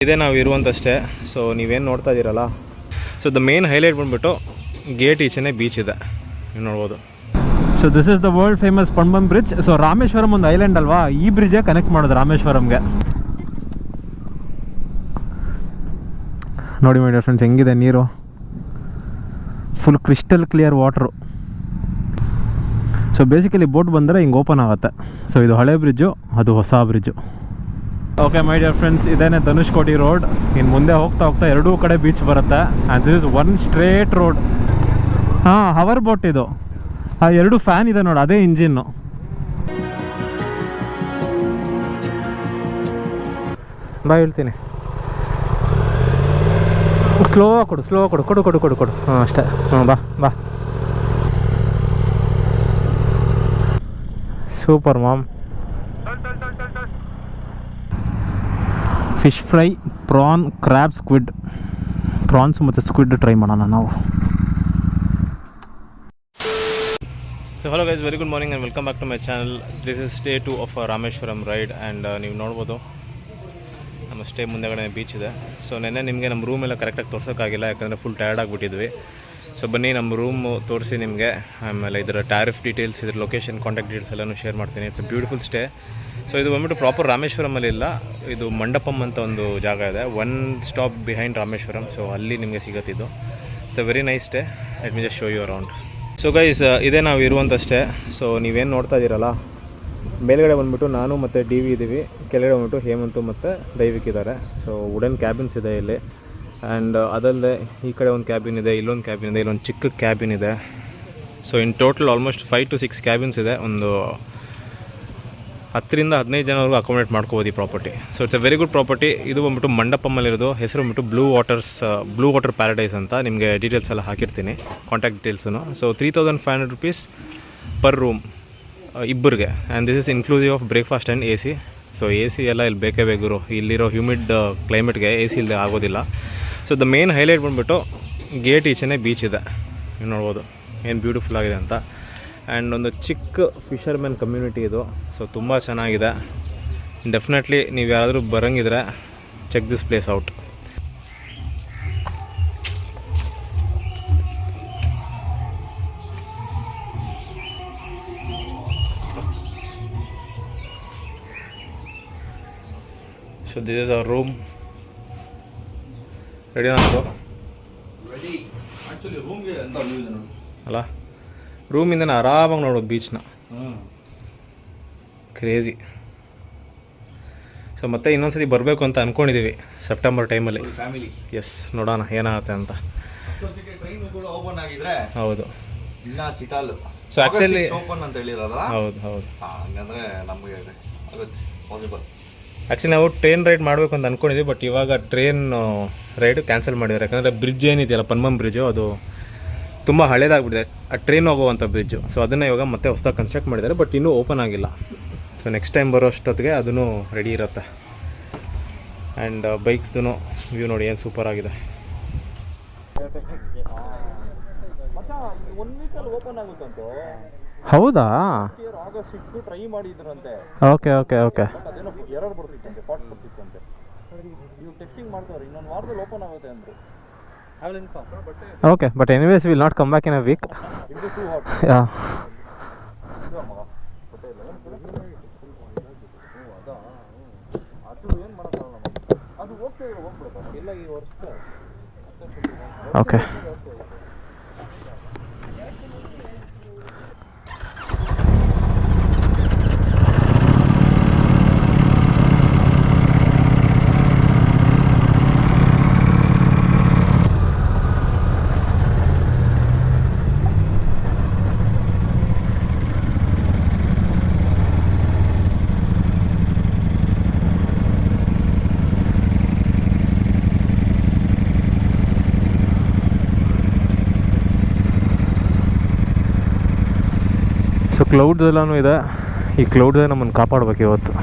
ಇದೇ ನಾವು ಇರುವಂತಷ್ಟೇ. ಸೊ ನೀವೇನು ನೋಡ್ತಾ ಇದ್ದೀರಲ್ಲ, ಸೊ ದ ಮೇನ್ ಹೈಲೈಟ್ ಬಂದ್ಬಿಟ್ಟು ಗೇಟ್ ಈಚೆನೇ ಬೀಚ್ ಇದೆ, ನೀವು ನೋಡ್ಬೋದು. So this is the world famous Pamban bridge. So Rameswaram ಒಂದು ಐಲ್ಯಾಂಡ್ ಅಲ್ವಾ, ಈ ಬ್ರಿಡ್ಜೇ ಕನೆಕ್ಟ್ ಮಾಡೋದು ರಾಮೇಶ್ವರಂಗೆ. ನೋಡಿ ಮೈ ಡಿಯರ್ ಫ್ರೆಂಡ್ಸ್, ಹೆಂಗಿದೆ ನೀರು, full crystal clear water. So basically boat ಬಂದರೆ ಹಿಂಗೆ ಓಪನ್ ಆಗುತ್ತೆ. ಸೊ ಇದು ಹಳೆ ಬ್ರಿಡ್ಜು, ಅದು ಹೊಸ bridge. Okay my dear friends, ಇದೇನೆ ಧನುಷ್ಕೋಟಿ ರೋಡ್. ಇನ್ನು ಮುಂದೆ ಹೋಗ್ತಾ ಹೋಗ್ತಾ ಎರಡೂ ಕಡೆ ಬೀಚ್ ಬರುತ್ತೆ. And this is one straight road. ಹಾಂ, ಹವರ್ ಬೋಟ್ ಇದು. ಆ ಎರಡು ಫ್ಯಾನ್ ಇದೆ ನೋಡಿ, ಅದೇ ಇಂಜಿನ್ನು. ಬಾ ಹೇಳ್ತೀನಿ, ಸ್ಲೋ ಕೊಡು, ಸ್ಲೋ ಕೊಡು, ಕೊಡು ಕೊಡು ಕೊಡು ಕೊಡು. ಹಾಂ ಅಷ್ಟೇ. ಹಾಂ ಬಾ ಬಾ. ಸೂಪರ್ ಮಾಮ್. Fish fry, prawn, crab, squid. Prawns ಮತ್ತು ಸ್ಕ್ವಿಡ್ ಟ್ರೈ ಮಾಡೋಣ ನಾವು. So hello guys, very good morning and welcome back to my channel. This is day 2 of Rameswaram ride. And ನೀವು ನೋಡ್ಬೋದು ನಮ್ಮ ಸ್ಟೇ ಮುಂದೆಗಡೆ ಬೀಚ್ ಇದೆ. ಸೊ ನೆನ್ನೆ ನಿಮಗೆ ನಮ್ಮ ರೂಮ್ ಎಲ್ಲ ಕರೆಕ್ಟಾಗಿ ತೋರ್ಸೋಕ್ಕಾಗಿಲ್ಲ, ಯಾಕಂದರೆ ಫುಲ್ ಟಯರ್ಡ್ ಆಗಿಬಿಟ್ಟಿದ್ವಿ. ಸೊ ಬನ್ನಿ ನಮ್ಮ ರೂಮು ತೋರಿಸಿ ನಿಮಗೆ. ಆಮೇಲೆ ಇದರ ಟ್ಯಾರಿಫ್ ಡೀಟೇಲ್ಸ್, ಇದರ ಲೊಕೇಶನ್, ಕಾಂಟ್ಯಾಕ್ಟ್ ಡೀಟೇಲ್ಸ್ ಎಲ್ಲನೂ ಶೇರ್ ಮಾಡ್ತೀನಿ. It's a beautiful stay. So ಇದು ಬಂದ್ಬಿಟ್ಟು ಪ್ರಾಪರ್ ರಾಮೇಶ್ವರಮಲ್ಲಿ ಇಲ್ಲ, ಇದು ಮಂಡಪಂ ಅಂತ ಒಂದು ಜಾಗ ಇದೆ, one stop behind Rameswaram. So ಅಲ್ಲಿ ನಿಮಗೆ ಸಿಗುತ್ತಿದ್ದು. It's a very nice stay. Let me just show you around. So guys, ಇದೇ ನಾವು ಇರುವಂತಷ್ಟೇ. ಸೊ ನೀವೇನು ನೋಡ್ತಾ ಇದ್ದೀರಲ್ಲ, ಮೇಲ್ಗಡೆ ಬಂದ್ಬಿಟ್ಟು ನಾನು ಮತ್ತು ಡಿ ವಿ ಇದ್ದೀವಿ, ಕೆಳಗಡೆ ಬಂದ್ಬಿಟ್ಟು ಹೇಮಂತು ಮತ್ತು ದೈವಿಕ್ ಇದ್ದಾರೆ. ಸೊ ವುಡನ್ ಕ್ಯಾಬಿನ್ಸ್ ಇದೆ ಇಲ್ಲಿ. ಆ್ಯಂಡ್ ಅದಲ್ಲದೆ ಈ ಕಡೆ ಒಂದು ಕ್ಯಾಬಿನ್ ಇದೆ, ಇಲ್ಲೊಂದು ಕ್ಯಾಬಿನ್ ಇದೆ, ಇಲ್ಲೊಂದು ಚಿಕ್ಕ ಕ್ಯಾಬಿನ್ ಇದೆ. So in total almost 5 to 6 cabins ಇದೆ. ಒಂದು 10 ರಿಂದ 15 ಜನವರೆಗೂ ಅಕೊಮಡೇಟ್ ಮಾಡ್ಕೋಬೋದು ಈ property. So it's a very good property. ಇದು ಬಂದ್ಬಿಟ್ಟು ಮಂಡಪಮ್ಮಲ್ಲಿರೋದು. ಹೆಸರು ಬಂದ್ಬಿಟ್ಟು ಬ್ಲೂ ವಾಟರ್ ಪ್ಯಾರಡೈಸ್ ಅಂತ. ನಿಮಗೆ ಡೀಟೇಲ್ಸ್ ಎಲ್ಲ ಹಾಕಿರ್ತೀನಿ, contact details. So 3,500 rupees per room ಇಬ್ಬರಿಗೆ. And this is inclusive of breakfast and AC. So AC ಎಲ್ಲ ಇಲ್ಲಿ ಬೇಕೇ ಬೇಕು, ಇಲ್ಲಿರೋ ಹ್ಯೂಮಿಡ್ ಕ್ಲೈಮೇಟ್ಗೆ AC ಇಲ್ಲಿ ಆಗೋದಿಲ್ಲ. ಸೊ ದ ಮೇನ್ ಹೈಲೈಟ್ ಬಂದ್ಬಿಟ್ಟು ಗೇಟ್ ಈಚೆನೇ ಬೀಚ್ ಇದೆ, ನೀವು ನೋಡ್ಬೋದು ಏನು ಬ್ಯೂಟಿಫುಲ್ ಆಗಿದೆ ಅಂತ. ಆ್ಯಂಡ್ ಒಂದು ಚಿಕ್ಕ ಫಿಷರ್ಮೆನ್ ಕಮ್ಯುನಿಟಿ ಇದು. ಸೊ ತುಂಬ ಚೆನ್ನಾಗಿದೆ. ಡೆಫಿನೆಟ್ಲಿ ನೀವು ಯಾರಾದರೂ ಬರೋಂಗಿದ್ರೆ check this place out. So this is our room. Ready ನಾನು ಅಲ್ಲ, ರೂಮಿಂದ ಆರಾಮಾಗಿ ನೋಡೋದು ಬೀಚ್ನ. ಕ್ರೇಜಿ. ಸೊ ಮತ್ತೆ ಇನ್ನೊಂದ್ಸತಿ ಬರಬೇಕು ಅಂತ ಅಂದ್ಕೊಂಡಿದ್ದೀವಿ ಸೆಪ್ಟೆಂಬರ್ ಟೈಮಲ್ಲಿ. ಎಸ್, ನೋಡೋಣ ಏನಾಗುತ್ತೆ ಅಂತ. ಹೌದು. ಸೊ ಆ್ಯಕ್ಚುಲಿ ಹೌದು ಹೌದು ಆ್ಯಕ್ಚುಲಿ ನಾವು ಟ್ರೈನ್ ರೈಡ್ ಮಾಡಬೇಕು ಅಂತ ಅಂದ್ಕೊಂಡಿದ್ವಿ. ಬಟ್ ಇವಾಗ ಟ್ರೈನ್ ರೈಡ್ ಕ್ಯಾನ್ಸಲ್ ಮಾಡಿದ್ದಾರೆ, ಯಾಕಂದರೆ ಬ್ರಿಡ್ಜ್ ಏನಿದೆಯಲ್ಲ, ಪನ್ಮಂ ಬ್ರಿಡ್ಜು, ಅದು ತುಂಬ ಹಳೇದಾಗ್ಬಿಟ್ಟಿದೆ, ಆ ಟ್ರೈನ್ ಹೋಗುವಂಥ ಬ್ರಿಡ್ಜು. ಸೊ ಅದನ್ನು ಇವಾಗ ಮತ್ತೆ ಹೊಸದಾಗಿ ಕನ್ಸ್ಟ್ರಕ್ಟ್ ಮಾಡಿದ್ದಾರೆ, ಬಟ್ ಇನ್ನೂ ಓಪನ್ ಆಗಿಲ್ಲ. ಸೊ ನೆಕ್ಸ್ಟ್ ಟೈಮ್ ಬರೋ ಅಷ್ಟೊತ್ತಿಗೆ ಅದನ್ನು ರೆಡಿ ಇರುತ್ತೆ. ಆ್ಯಂಡ್ ಬೈಕ್ಸ್ದು ವ್ಯೂ ನೋಡಿ ಏನು ಸೂಪರ್ ಆಗಿದೆ. ಹೌದಾ? Okay okay okay okay. But anyways will not come back in a week. Okay. So clouds ಎಲ್ಲನೂ ಇದೆ. ಈ ಕ್ಲೌಡ್ಸೇ ನಮ್ಮನ್ನು ಕಾಪಾಡ್ಬೇಕು ಇವತ್ತು.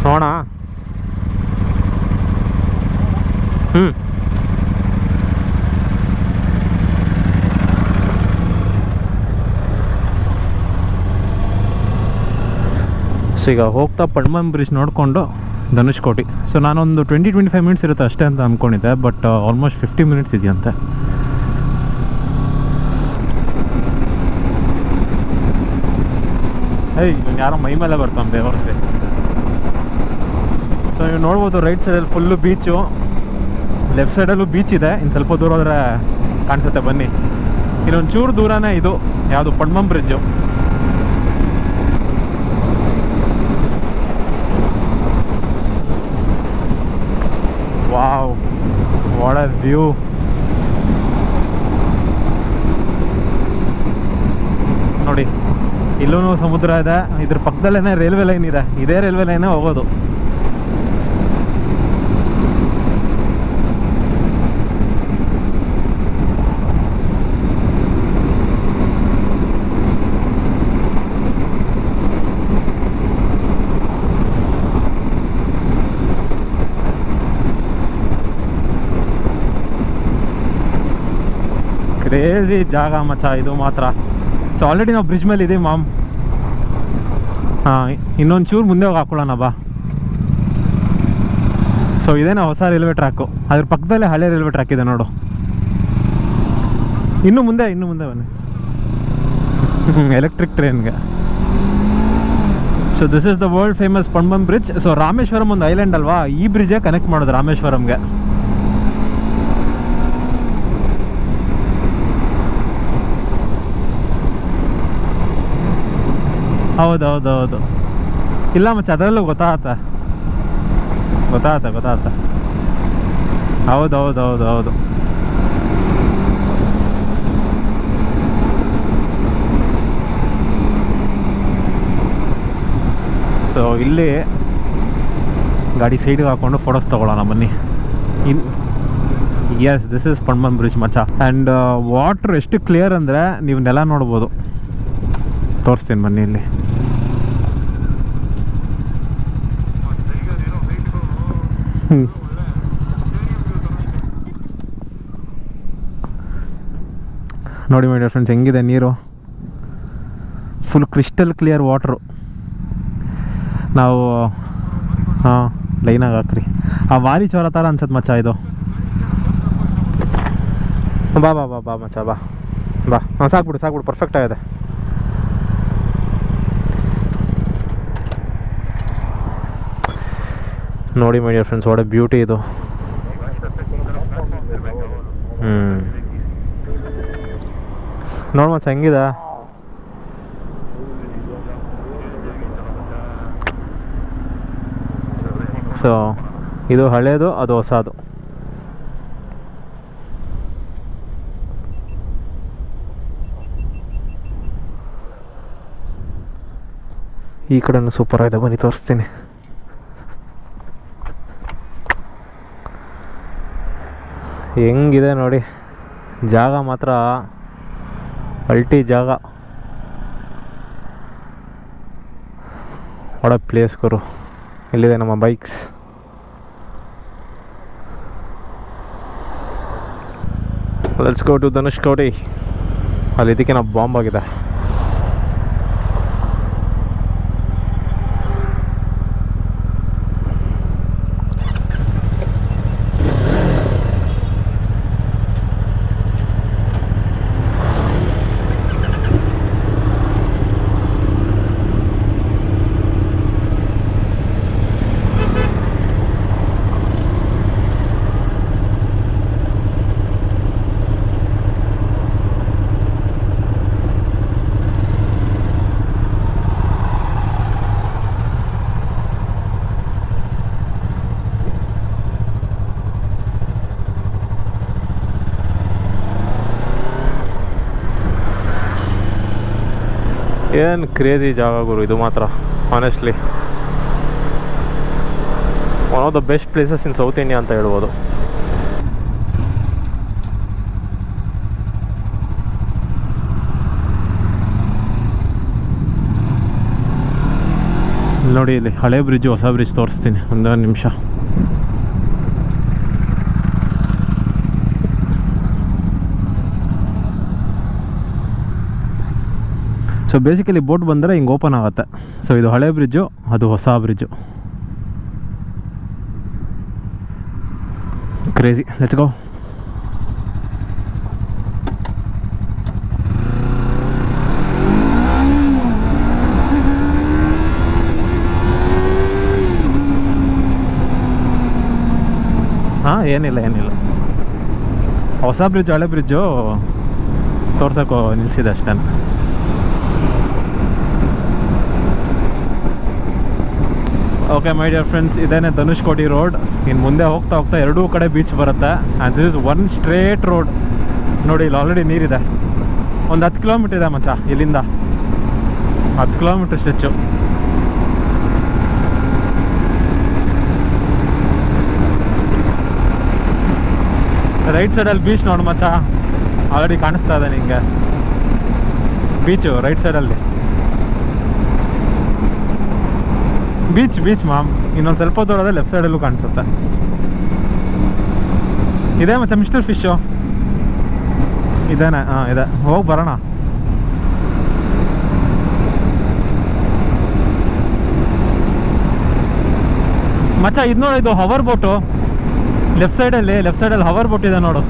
ನೋಡೋಣ. ಸೊ ಈಗ ಹೋಗ್ತಾ ಪಡ್ಮನ್ ಬ್ರಿಡ್ಜ್ ನೋಡಿಕೊಂಡು ಧನುಷ್ಕೋಟಿ. ಸೊ ನಾನೊಂದು 20-25 ಮಿನಿಟ್ಸ್ ಇರುತ್ತೆ ಅಷ್ಟೇ ಅಂತ ಅಂದ್ಕೊಂಡಿದ್ದೆ, ಬಟ್ ಆಲ್ಮೋಸ್ಟ್ 50 ಮಿನಿಟ್ಸ್ ಇದೆಯಂತೆ. ಯಾರೋ ಮೈ ಮೇಲೆ ಬರ್ತಾನೆ ದೇವರ್ಸಿ. ಸೊ ನೀವು ನೋಡ್ಬೋದು ರೈಟ್ ಸೈಡಲ್ಲಿ ಫುಲ್ಲು ಬೀಚು, ಲೆಫ್ಟ್ ಸೈಡಲ್ಲೂ ಬೀಚ್ ಇದೆ. ಇನ್ನು ಸ್ವಲ್ಪ ದೂರ ಹೋದರೆ ಕಾಣಿಸುತ್ತೆ, ಬನ್ನಿ. ಇನ್ನೊಂದು ಚೂರು ದೂರನೇ ಇದು ಯಾವುದು Pamban bridge. Wow, what a view. ನೋಡಿ ಇಲ್ಲೂ ಸಮುದ್ರ ಇದೆ, ಇದ್ರ ಪಕ್ಕದಲ್ಲೇ ರೈಲ್ವೆ ಲೈನ್ ಇದೆ. ಇದೇ ರೈಲ್ವೆ ಲೈನೇ ಹೋಗೋದು. ಕ್ರೇಜಿ ಜಾಗ ಮಚ್ಚ ಇದು ಮಾತ್ರ. ಸೊ ಆಲ್ರೆಡಿ ನಾವು ಬ್ರಿಡ್ಜ್ ಮೇಲೆ ಇದೀವಿ ಮಾಮ್. ಹಾಂ, ಇನ್ನೊಂದು ಚೂರು ಮುಂದೆ ಹೋಗಿ ಹಾಕೊಳ್ಳೋಣ ಬಾ. ಸೊ ಇದೇನಾ ಹೊಸ ರೈಲ್ವೆ ಟ್ರ್ಯಾಕು, ಅದ್ರ ಪಕ್ಕದಲ್ಲೇ ಹಳೆ ರೈಲ್ವೆ ಟ್ರ್ಯಾಕ್ ಇದೆ ನೋಡು. ಇನ್ನು ಮುಂದೆ ಬನ್ನಿ. ಎಲೆಕ್ಟ್ರಿಕ್ ಟ್ರೈನ್ಗೆ. So this is the world famous Pamban bridge. So Rameswaram ಒಂದು ಐಲ್ಯಾಂಡ್ ಅಲ್ವಾ, ಈ ಬ್ರಿಡ್ಜೇ ಕನೆಕ್ಟ್ ಮಾಡೋದು ರಾಮೇಶ್ವರಂಗೆ. ಹೌದು. ಇಲ್ಲ ಮಚ್ಚ, ಅದರಲ್ಲೂ ಗೊತ್ತಾಗತ್ತೆ. ಹೌದು. ಸೊ ಇಲ್ಲಿ ಗಾಡಿ ಸೈಡ್ಗೆ ಹಾಕ್ಕೊಂಡು ಫೋಟೋಸ್ ತೊಗೊಳ್ಳೋಣ ಬನ್ನಿ. ಎಸ್, ದಿಸ್ ಇಸ್ ಪಡ್ಮನ್ ಬ್ರಿಡ್ಜ್ ಮಚ್ಚ. ಆ್ಯಂಡ್ ವಾಟ್ರ್ ಎಷ್ಟು ಕ್ಲಿಯರ್ ಅಂದರೆ ನೀವು ನೆಲ ನೋಡ್ಬೋದು. ತೋರಿಸ್ತೀನಿ ಬನ್ನಿ ಇಲ್ಲಿ. ನೋಡಿ ಮೈ ಡಿಯರ್ ಫ್ರೆಂಡ್ಸ್, ಹೆಂಗಿದೆ ನೀರು. Full crystal clear water. ನಾವು ಲೈನಾಗಿ ಹಾಕ್ರಿ. ಆ ವಾರಿ ಚೋರ ಥರ ಅನ್ಸತ್ತೆ ಮಚ್ಚ ಇದು. ಬಾ ಮಚ್ಚ ಬಾ. ಸಾಕ್ಬಿಡು ಪರ್ಫೆಕ್ಟ್ ಆಗಿದೆ. ನೋಡಿ ಮೈ dear friends, what A beauty ಇದು. ನೋಡಿ ಮಚ್ಚ ಹೆಂಗಿದೆ. ಸೊ ಇದು ಹಳೇದು, ಅದು ಹೊಸದು. ಈ ಕಡೆನೂ ಸೂಪರ್ ಆಗಿದೆ, ಬನ್ನಿ ತೋರಿಸ್ತೀನಿ. ಹೆಂಗಿದೆ ನೋಡಿ ಜಾಗ ಮಾತ್ರ, ಅಲ್ಟಿ ಜಾಗ. ಒಳ್ಳೆ ಪ್ಲೇಸ್ ಗುರು. ಇಲ್ಲಿದೆ ನಮ್ಮ bikes. Let's go to Dhanushkodi. ಅಲ್ಲಿ ಇದಕ್ಕೆ ನಾವು ಬಾಂಬ್ ಆಗಿದೆ. ಏನು ಕ್ರೇಜಿ ಜಾಗ ಗುರು ಇದು ಮಾತ್ರ. Honestly one of the best places in south India ಅಂತ ಹೇಳ್ಬೋದು. ನೋಡಿ ಇಲ್ಲಿ ಹಳೆ ಬ್ರಿಡ್ಜು ಹೊಸ ಬ್ರಿಡ್ಜ್ ತೋರಿಸ್ತೀನಿ, ಒಂದೊಂದು ನಿಮಿಷ. ಸೊ ಬೇಸಿಕಲಿ ಬೋಟ್ ಬಂದರೆ ಹಿಂಗೆ ಓಪನ್ ಆಗುತ್ತೆ. ಸೊ ಇದು ಹಳೆ ಬ್ರಿಡ್ಜು, ಅದು ಹೊಸ ಬ್ರಿಡ್ಜು. ಕ್ರೇಜಿ. Let's go. ಹಾಂ, ಏನಿಲ್ಲ ಹೊಸ ಬ್ರಿಡ್ಜ್ ಹಳೆ ಬ್ರಿಡ್ಜು ತೋರ್ಸೋಕೆ ನಿಲ್ಲಿಸಿದೆ ಅಷ್ಟೇ. ಓಕೆ ಮೈ ಡಿಯರ್ ಫ್ರೆಂಡ್ಸ್, ಇದೇನೆ ಧನುಷ್ಕೋಟಿ ರೋಡ್. ಇನ್ನು ಮುಂದೆ ಹೋಗ್ತಾ ಹೋಗ್ತಾ ಎರಡೂ ಕಡೆ ಬೀಚ್ ಬರುತ್ತೆ. And this is one straight road. ನೋಡಿ, ಇಲ್ಲಿ ಆಲ್ರೆಡಿ ನೀರಿದೆ. ಒಂದು 10 ಕಿಲೋಮೀಟ್ರ್ ಇದೆ ಮಚ್ಚ ಇಲ್ಲಿಂದ. 10 ಕಿಲೋಮೀಟ್ರ್ ಸ್ಟ್ರೆಚ್ಚು. ರೈಟ್ ಸೈಡಲ್ಲಿ ಬೀಚ್ ನೋಡು ಮಚ್ಚ, ಆಲ್ರೆಡಿ ಕಾಣಿಸ್ತಾ ಇದೆ ನಿಂಗೆ ಬೀಚು ರೈಟ್ ಸೈಡಲ್ಲಿ. ಬೀಚ್ ಮಾಮ್. ಇನ್ನೊಂದು ಸ್ವಲ್ಪ ದೂರ ಅದೇ ಲೆಫ್ಟ್ ಸೈಡಲ್ಲೂ ಕಾಣಿಸುತ್ತೆ. ಇದೆ ಮಚ್ಚ ಮಿಸ್ಟರ್ ಫಿಶು ಇದೇನೆ. ಹಾಂ, ಇದೆ. ಹೋಗಿ ಬರೋಣ. ಮಚ್ಚ ಇದು ನೋಡು, ಇದು ಹವರ್ ಬೋಟು. ಲೆಫ್ಟ್ ಸೈಡಲ್ಲಿ ಹವರ್ ಬೋಟ್ ಇದೆ ನೋಡು.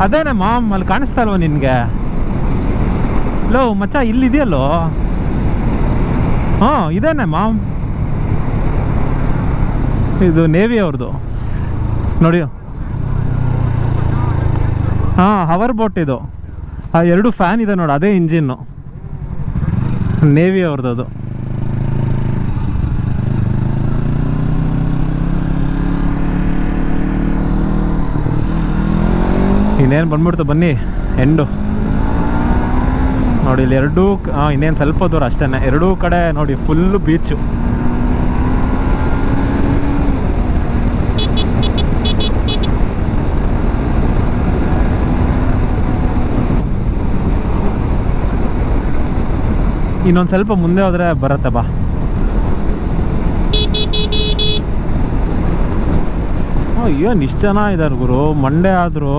ಅದೇನೆ ಮಾಮ್, ಅಲ್ಲಿ ಕಾಣಿಸ್ತಾ ಇಲ್ವ ನಿನಗೆ? ಲೋ ಮಚ್ಚ, ಇಲ್ಲಿದೆಯಲ್ಲೋ. ಹಾಂ, ಇದೇನೆ ಮಾಮ್. ಇದು ನೇವಿ ಅವ್ರದ್ದು ನೋಡಿ. ಹಾಂ, ಹವರ್ ಬೋಟ್ ಇದು. ಆ 2 ಫ್ಯಾನ್ ಇದೆ ನೋಡು, ಅದೇ ಇಂಜಿನ್ನು. ನೇವಿ ಅವ್ರದ್ದು ಅದು. ಇನ್ನೇನು ಬಂದ್ಬಿಡ್ತು, ಬನ್ನಿ ಎಂಡು ನೋಡಿ. ಇಲ್ಲಿ ಎರಡೂ ಇನ್ನೇನು ಸ್ವಲ್ಪ ದೂರ ಅಷ್ಟೇ. ಎರಡೂ ಕಡೆ ನೋಡಿ ಫುಲ್ಲು ಬೀಚು. ಇನ್ನೊಂದು ಸ್ವಲ್ಪ ಮುಂದೆ ಹೋದರೆ ಬರುತ್ತೆ ಬಾ. ಏನು ಇಷ್ಟು ಜನ ಇದ್ದಾರೆ ಗುರು, ಮಂಡೇ ಆದರೂ.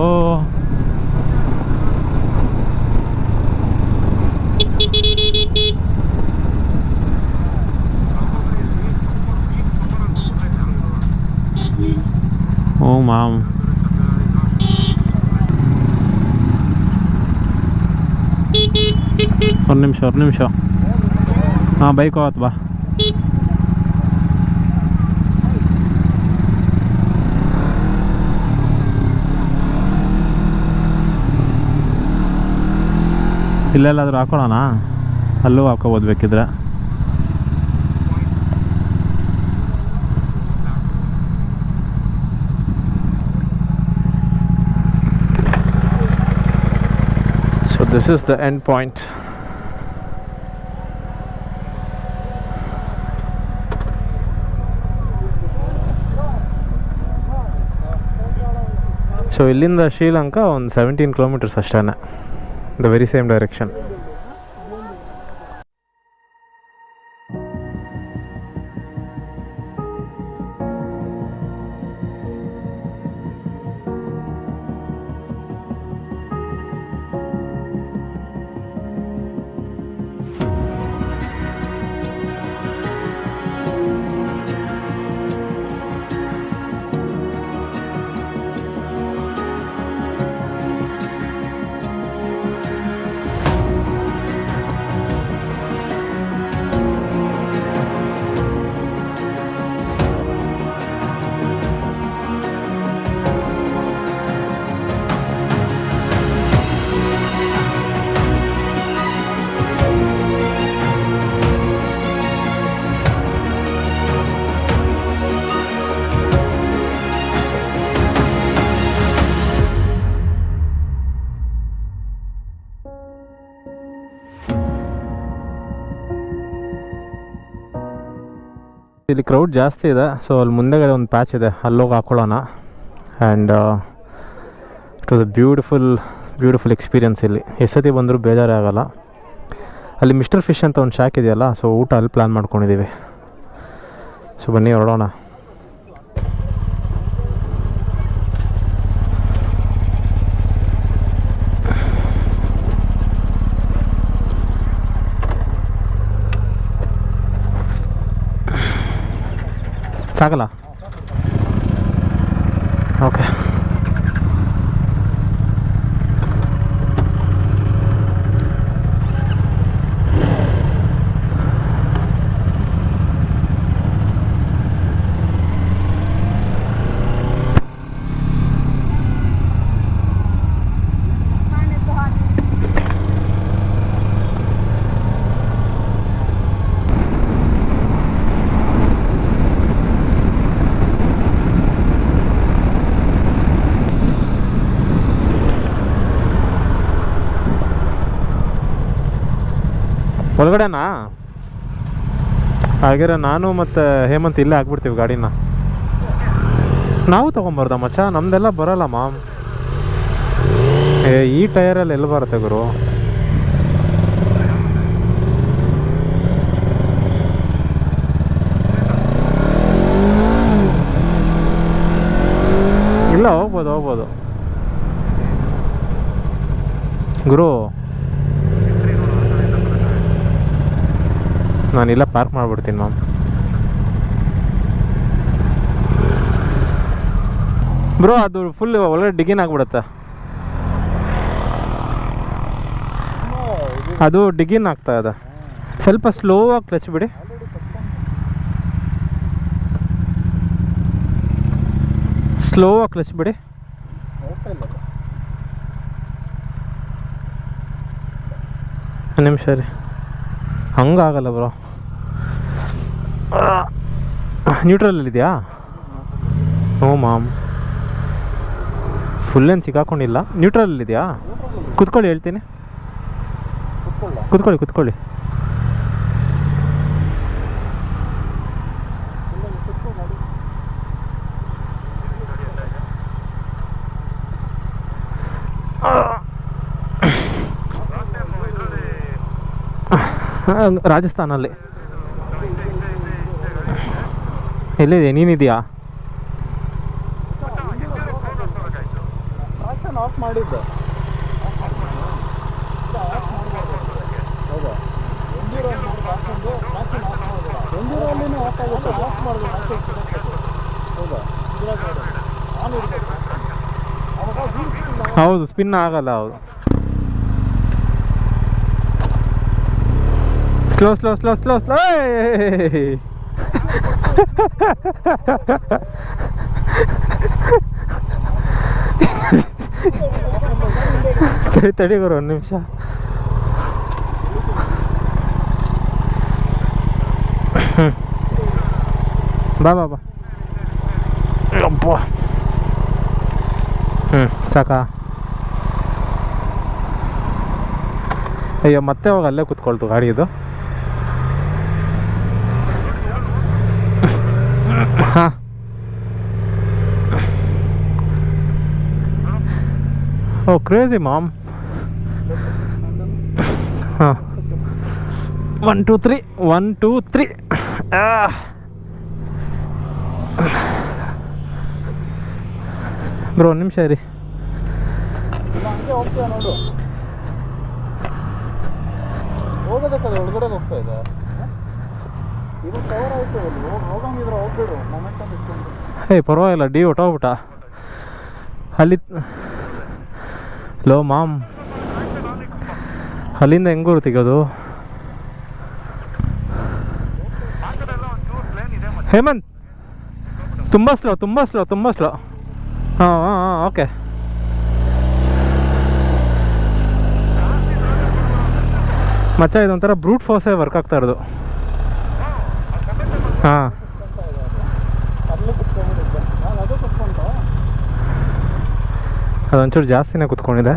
ಓ ಮಾಮ್, ಒಂದು ನಿಮಿಷ. ಹಾಂ, ಬೈಕ್ ಹೋಗತ್ ಬಾ. ಇಲ್ಲೆಲ್ಲಾದರೂ ಹಾಕೊಳ್ಳೋಣ, ಅಲ್ಲೂ ಹಾಕೋಬೋದು ಬೇಕಿದ್ರೆ. So this is the end point. So ಇಲ್ಲಿಂದ ಶ್ರೀಲಂಕಾ ಒಂದು 17 ಕಿಲೋಮೀಟರ್ಸ್ ಅಷ್ಟೇ. The very same direction. ಇಲ್ಲಿ ಕ್ರೌಡ್ ಜಾಸ್ತಿ ಇದೆ. ಸೊ ಅಲ್ಲಿ ಮುಂದೆಗಡೆ ಒಂದು ಪ್ಯಾಚ್ ಇದೆ, ಅಲ್ಲೋಗಿ ಹಾಕೊಳ್ಳೋಣ. And it was a beautiful experience. ಇಲ್ಲಿ ಎಷ್ಟು ಸತಿ ಬಂದರೂ ಬೇಜಾರೇ ಆಗೋಲ್ಲ. ಅಲ್ಲಿ ಮಿಸ್ಟರ್ ಫಿಶ್ ಅಂತ ಒಂದು ಶಾಕ್ ಇದೆಯಲ್ಲ, ಸೊ ಊಟ ಅಲ್ಲಿ ಪ್ಲ್ಯಾನ್ ಮಾಡ್ಕೊಂಡಿದ್ದೀವಿ. ಸೊ ಬನ್ನಿ ಹೊರಡೋಣ. ಸಾಕಲ್ಲ? ಓಕೆ. ಒಳಗಡೆನಾ? ಹಾಗಾದ್ರೆ ನಾನು ಮತ್ತು ಹೇಮಂತ್ ಇಲ್ಲೇ ಹಾಕ್ಬಿಡ್ತೀವಿ ಗಾಡಿನ. ನಾವು ತೊಗೊಂಬರ್ದ ಮಚ್ಚ, ನಮ್ದೆಲ್ಲ ಬರೋಲ್ಲ ಮಾಮ್. ಈ ಟೈರಲ್ಲಿ ಎಲ್ಲಿ ಬರುತ್ತೆ ಗುರು? ಇಲ್ಲ, ಹೋಗ್ಬೋದು ಗುರು. ನಾನಿಲ್ಲ ಪಾರ್ಕ್ ಮಾಡಿಬಿಡ್ತೀನಿ ಮ್ಯಾಮ್. ಬ್ರೋ ಅದು ಫುಲ್ ಒಳ್ಳೆ ಡಿಗಿನ್ ಆಗಿಬಿಡುತ್ತೆ. ಅದು ಡಿಗಿನ್ ಆಗ್ತಾ ಇದೆ. ಸ್ವಲ್ಪ ಸ್ಲೋ ಆಗಿ ಕ್ಲಚ್ ಬಿಡಿ. ಸ್ಲೋ ಆಗಿ ಕ್ಲಚ್ ಬಿಡಿ. ನಿಮಿಷ ರೀ, ಹಂಗಾಗಲ್ಲ ಬ್ರೋ. ನ್ಯೂಟ್ರಲಲ್ಲಿದೆಯಾ? ಹ್ಞೂ ಮಾಮ್, ಫುಲ್ ಏನು ಸಿಕ್ಕಾಕೊಂಡಿಲ್ಲ. ನ್ಯೂಟ್ರಲಲ್ಲಿದೆಯಾ? ಕುತ್ಕೊಳ್ಳಿ, ಹೇಳ್ತೀನಿ. ಕುತ್ಕೊಳ್ಳಿ. ರಾಜಸ್ಥಾನಲ್ಲಿ ಎಲ್ಲಿದೆ? ನೀನಿದೆಯಾ? ಆಫ್ ಮಾಡಿದ್ದೆ. ಹೌದು, ಸ್ಪಿನ್ ಆಗಲ್ಲ. ಹೌದು, ಸ್ಲೋ. ತಡಿ ಗುರು, ಒಂದು ನಿಮಿಷ. ಬಾ ಅಪ್ಪ. ಸಾಕಾ? ಅಯ್ಯೋ, ಮತ್ತೆ ಹೋಗಿ ಅಲ್ಲೇ ಕೂತ್ಕೊಳ್ತು ಗಾಡಿ ಇದು. ಹಾಂ, ಓ ಕ್ರೇಜಿ ಮಾಮ್. ಹಾಂ, 1 2 3 1 2 3. ಬ್ರೋ ಒಂದು ನಿಮಿಷ ರೀ. ನೋಡು, ಹೋಗೋದಕ್ಕಲ್ಲ, ಒಳಗಡೆ ಹೋಗ್ತಾ ಇದೆ. ಇದು ಕವರ್ ಆಯಿತು, ಹೋಗಂಗಿದ್ರೆ ಹೋಗ್ಬಿಡು. ಮೊಮೆಂಟಮ್ ಇಟ್ಕೊಂಡು ಪರವಾಗಿಲ್ಲ. ಡಿ ಹೊಟ್ಟೋಗ್ಬಿಟ್ಟ ಅಲ್ಲಿ. ಲೋ ಮಾಮ್, ಅಲ್ಲಿಂದ ಹೆಂಗೂ ತೆಗೋದು? ಹೇಮಂತ್, ತುಂಬ ಸ್ಲೋ. ಹಾಂ, ಓಕೆ. ಮಚ್ಚ, ಇದೊಂಥರ ಬ್ರೂಟ್ ಫೋರ್ಸೇ ವರ್ಕ್ ಆಗ್ತಾ ಇರೋದು. ಹಾಂ, ಅದೊಂಚೂರು ಜಾಸ್ತಿನೇ ಕುತ್ಕೊಂಡಿದೆ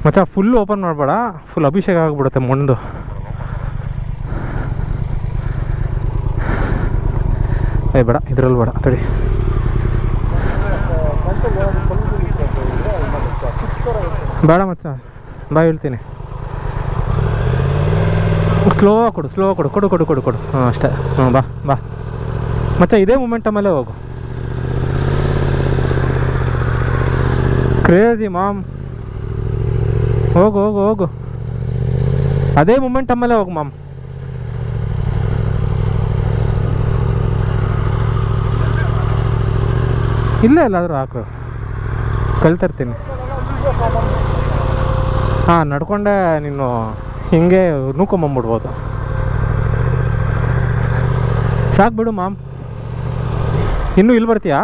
ಮಚ್ಚ. ಫುಲ್ ಓಪನ್ ಮಾಡಬೇಡ, ಫುಲ್ ಅಭಿಷೇಕ ಆಗಿಬಿಡುತ್ತೆ ಮಣ್ಣು. ಬೇಡ, ಇದ್ರಲ್ಲಿ ಬೇಡ, ತಡಿ. ಬೇಡ ಮಚ್ಚ, ಬಾ ಹೇಳ್ತೀನಿ. ಸ್ಲೋ ಕೊಡು. ಹಾಂ, ಅಷ್ಟೇ. ಹ್ಞೂ, ಬಾ ಮಚ್ಚ, ಇದೇ ಮೂಮೆಂಟಮಲ್ಲೇ ಹೋಗು. ಕ್ರೇಜಿ ಮಾಮ್, ಹೋಗು. ಅದೇ ಮೂಮೆಂಟಮಲ್ಲೇ ಹೋಗು ಮಾಮ್. ಇಲ್ಲೇ ಎಲ್ಲಾದರೂ ಹಾಕು, ಕಲ್ತಿರ್ತೀನಿ. ಹಾಂ, ನಡ್ಕೊಂಡೆ ನೀನು ಹಿಂಗೆ ನೂಕೊಂಬಂಬಿಡ್ಬೋದು. ಸಾಕು ಬಿಡು ಮಾಮ್. ಇನ್ನೂ ಇಲ್ಲಿ ಬರ್ತೀಯಾ?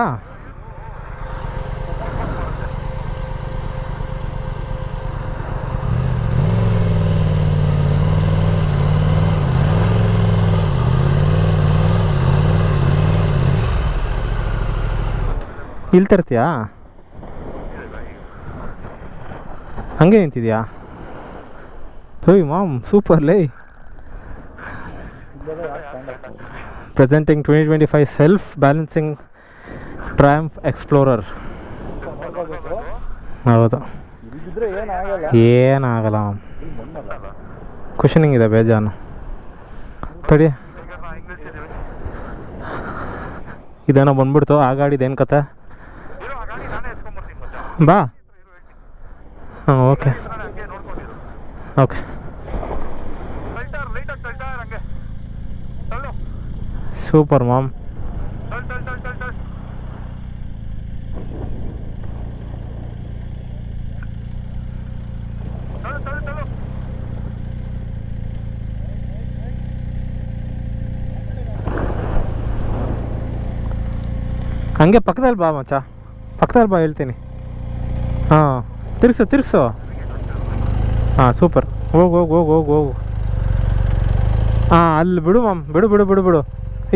ಇಲ್ಲಿ ತರ್ತೀಯಾ? ಹಂಗೆ ನಿಂತಿದ್ಯಾ? ಹೋಯ್ ಮಾಮ್, ಸೂಪರ್ ಲೇ. Presenting 2025 self balancing triumph explorer. ಹೌದು, ಏನಾಗಲ್ಲ ಮ್ಯಾಮ್. ಕ್ವಶನಿಂಗ್ ಇದೆ ಬೇಜಾನು. ತಡಿ, ಇದೇನೋ ಬಂದ್ಬಿಡ್ತು. ಆ ಗಾಡಿದೇನು ಕತೆ? ಬಾ. ಹಾಂ, ಓಕೆ ಓಕೆ. Super ma'am. ಹಂಗೆ ಪಕ್ಕದಲ್ಲಿ ಬಾ ಮಚ್ಚ, ಪಕ್ಕದಲ್ಲಿ ಬಾ, ಹೇಳ್ತೀನಿ. ಹಾಂ, ತಿರ್ಸು. ಹಾಂ, ಸೂಪರ್. ಹೋಗು. ಹಾಂ, ಅಲ್ಲಿ ಬಿಡು ಮಾಮ್, ಬಿಡು.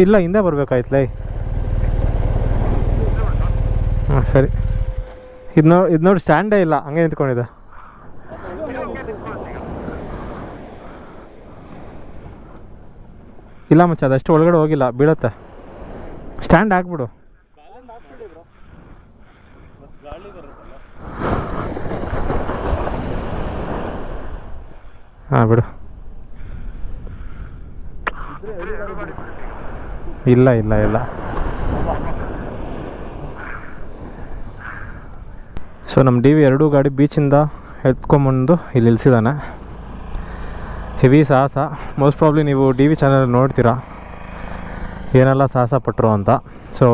ಇಲ್ಲ, ಹಿಂದೆ ಬರ್ಬೇಕಾಯ್ತಲೇ. ಹಾಂ, ಸರಿ. ಇದು ನೋಡಿ ಸ್ಟ್ಯಾಂಡೇ ಇಲ್ಲ, ಹಂಗೆ ನಿಂತ್ಕೊಂಡಿದೆ. ಇಲ್ಲ ಮಚ್ಚ, ಅದಷ್ಟು ಒಳಗಡೆ ಹೋಗಿಲ್ಲ, ಬೀಳತ್ತೆ. ಸ್ಟ್ಯಾಂಡ್ ಹಾಕ್ಬಿಡು. ಹಾಂ, ಬಿಡು. ಇಲ್ಲ. ಸೊ ನಮ್ಮ ಡಿ ವಿ ಎರಡೂ ಗಾಡಿ ಬೀಚಿಂದ ಎತ್ಕೊಂಬಂದು ಇಲ್ಲಿ ನಿಲ್ಸಿದ್ದಾನೆ. ಹೆವಿ ಸಾಹಸ. ಮೋಸ್ಟ್ ಪ್ರಾಬ್ಲಿ ನೀವು ಡಿ ವಿ ಚಾನಲ್ ನೋಡ್ತೀರಾ ಏನೆಲ್ಲ ಸಾಹಸ ಪಟ್ಟರು ಅಂತ. ಸೊ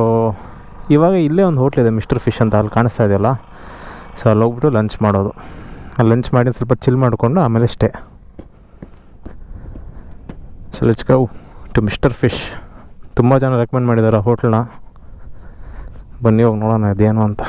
ಇವಾಗ ಇಲ್ಲೇ ಒಂದು ಹೋಟ್ಲಿದೆ, ಮಿಸ್ಟರ್ ಫಿಶ್ ಅಂತ, ಅಲ್ಲಿ ಕಾಣಿಸ್ತಾ ಇದೆಯಲ್ಲ. ಸೊ ಅಲ್ಲಿ ಹೋಗ್ಬಿಟ್ಟು ಲಂಚ್ ಮಾಡೋದು. ಅಲ್ಲಿ ಲಂಚ್ ಮಾಡಿ ಸ್ವಲ್ಪ ಚಿಲ್ ಮಾಡಿಕೊಂಡು ಆಮೇಲೆ stay. So let's go to mister fish. ತುಂಬ ಜನ ರೆಕಮೆಂಡ್ ಮಾಡಿದ್ದಾರೆ ಹೋಟ್ಲನ್ನ. ಬನ್ನಿ ಹೋಗಿ ನೋಡೋಣ ಇದೇನು ಅಂತ.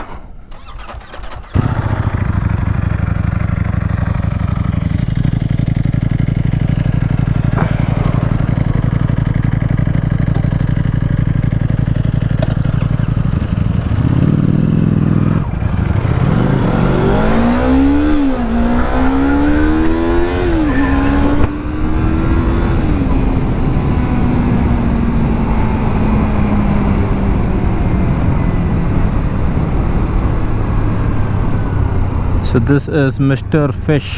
So this is Mr. Fish.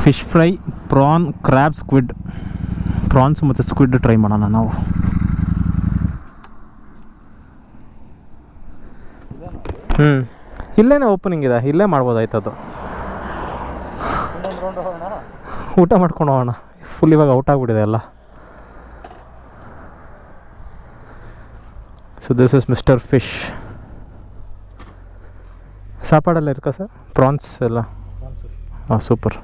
Fish fry, prawn, crab, squid. Prawns ಮತ್ತು ಸ್ಕ್ವಿಡ್ ಟ್ರೈ ಮಾಡೋಣ ನಾವು. ಇಲ್ಲೇನೇ ಓಪನಿಂಗ್ ಇದೆ, ಇಲ್ಲೇ ಮಾಡ್ಬೋದಾಯ್ತದು. ಊಟ ಮಾಡ್ಕೊಂಡು ಹೋಗೋಣ. ಫುಲ್ ಇವಾಗ ಔಟ್ ಆಗಿಬಿಟ್ಟಿದೆ ಎಲ್ಲ. So this is Mister Fish. ಸಾಪಾಡೆಲ್ಲ ಇರ್ಕಾ ಸರ್? ಪ್ರಾನ್ಸ್ ಎಲ್ಲ? ಹಾಂ, ಸೂಪರ್.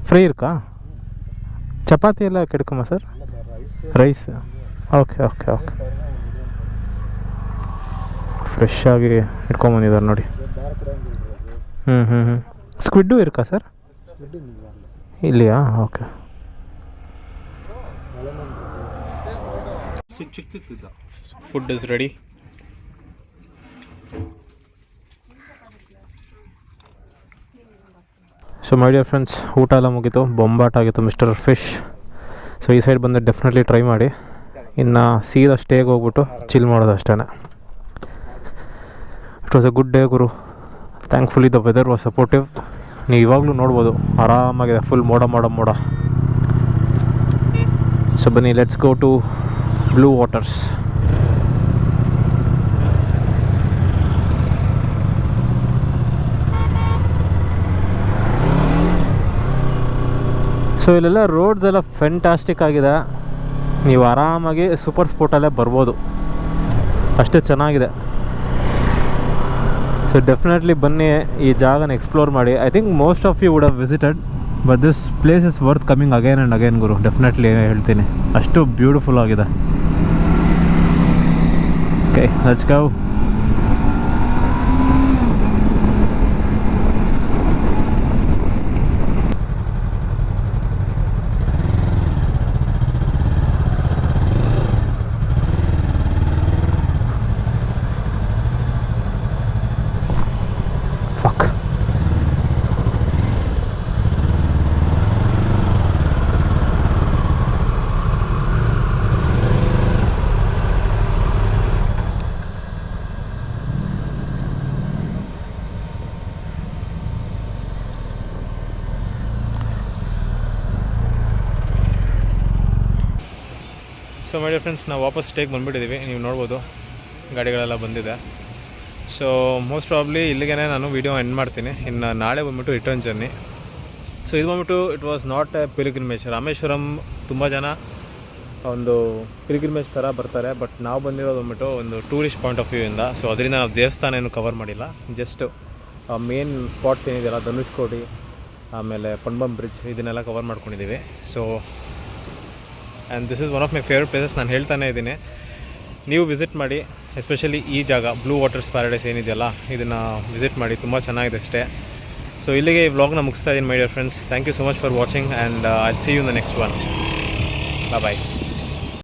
ಫ್ರೈ ಇರ್ಕಾ? ಚಪಾತಿ ಎಲ್ಲ ಕೆಡ್ಕಮ್ಮ ಸರ್? ರೈಸ್. ಓಕೆ. ಫ್ರೆಶ್ ಆಗಿ ಇಟ್ಕೊಂಬಂದಿದ್ದಾರೆ ನೋಡಿ. ಸ್ಕ್ವಿಡ್ಡು ಇರ್ಕಾ ಸರ್? ಇಲ್ಲಿಯಾ? Okay. Food is ready. So my dear friends, ಊಟ ಎಲ್ಲ ಮುಗೀತು, ಬೊಂಬಾಟ ಆಗಿತ್ತು ಮಿಸ್ಟರ್ ಫಿಶ್. ಸೊ ಈ ಸೈಡ್ ಬಂದರೆ ಡೆಫಿನೆಟ್ಲಿ ಟ್ರೈ ಮಾಡಿ. ಇನ್ನು ಸೀದಾ ಸ್ಟೇಗೆ ಹೋಗ್ಬಿಟ್ಟು ಚಿಲ್ ಮಾಡೋದು ಅಷ್ಟೇ. It was a good day ಗುರು. Thankfully the weather was supportive. ನೀವು ಇವಾಗಲೂ ನೋಡ್ಬೋದು, ಆರಾಮಾಗಿದೆ, ಫುಲ್ ಮೋಡ. ಸೊ ಬನ್ನಿ, let's go to Blue Waters. So ಇಲ್ಲೆಲ್ಲ ರೋಡ್ಸ್ ಎಲ್ಲ ಫೆಂಟಾಸ್ಟಿಕ್ ಆಗಿದೆ. ನೀವು ಆರಾಮಾಗಿ ಸೂಪರ್ ಸ್ಪೋರ್ಟಲ್ಲೇ ಬರ್ಬೋದು, ಅಷ್ಟೇ ಚೆನ್ನಾಗಿದೆ. ಸೊ ಡೆಫಿನೆಟ್ಲಿ ಬನ್ನಿ, ಈ ಜಾಗನ ಎಕ್ಸ್ಪ್ಲೋರ್ ಮಾಡಿ. I think most of you would have visited, but this place is worth coming again and again ಗುರು. ಡೆಫಿನೆಟ್ಲಿ ಹೇಳ್ತೀನಿ, ಅಷ್ಟು ಬ್ಯೂಟಿಫುಲ್ ಆಗಿದೆ. Okay, let's go. So my dear friends, ನಾವು ವಾಪಸ್ ಸ್ಟೇಗೆ ಬಂದುಬಿಟ್ಟಿದ್ದೀವಿ. ನೀವು ನೋಡ್ಬೋದು ಗಾಡಿಗಳೆಲ್ಲ ಬಂದಿದೆ. ಸೊ ಮೋಸ್ಟ್ ಪ್ರಾಬ್ಲಿ ಇಲ್ಲಿಗೆ ನಾನು ವೀಡಿಯೋ ಎಂಡ್ ಮಾಡ್ತೀನಿ. ಇನ್ನು ನಾಳೆ ಬಂದುಬಿಟ್ಟು ರಿಟರ್ನ್ ಜರ್ನಿ. ಸೊ ಇದು ಬಂದುಬಿಟ್ಟು it was not a pilgrimage. Rameswaram ತುಂಬ ಜನ ಒಂದು ಪಿಲ್ಗ್ರಿಮೇಜ್ ಥರ ಬರ್ತಾರೆ, ಬಟ್ ನಾವು ಬಂದಿರೋದು ಬಂದುಬಿಟ್ಟು ಒಂದು ಟೂರಿಸ್ಟ್ ಪಾಯಿಂಟ್ ಆಫ್ ವ್ಯೂ ಇಂದ. ಸೊ ಅದರಿಂದ ನಾವು ದೇವಸ್ಥಾನ ಏನು ಕವರ್ ಮಾಡಿಲ್ಲ, ಜಸ್ಟ್ ಮೇನ್ ಸ್ಪಾಟ್ಸ್ ಏನಿದೆಯಲ್ಲ, ಧನುಷ್ಕೋಡಿ ಆಮೇಲೆ ಪಂಬಂ ಬ್ರಿಡ್ಜ್, ಇದನ್ನೆಲ್ಲ ಕವರ್ ಮಾಡ್ಕೊಂಡಿದ್ದೀವಿ. So and this is one of my favourite places. ನಾನು ಹೇಳ್ತಾನೆ ಇದ್ದೀನಿ, ನೀವು ವಿಸಿಟ್ ಮಾಡಿ. ಎಸ್ಪೆಷಲಿ ಈ ಜಾಗ ಬ್ಲೂ ವಾಟರ್ಸ್ ಪ್ಯಾರಡೈಸ್ ಏನಿದೆಯಲ್ಲ, ಇದನ್ನು ವಿಸಿಟ್ ಮಾಡಿ, ತುಂಬ ಚೆನ್ನಾಗಿದೆ ಅಷ್ಟೇ. ಸೊ ಇಲ್ಲಿಗೆ ಈ ವ್ಲಾಗ್ನ ಮುಗಿಸ್ತಾ ಇದ್ದೀನಿ my dear friends. Thank you so much for watching and I see you in the next one. Bye.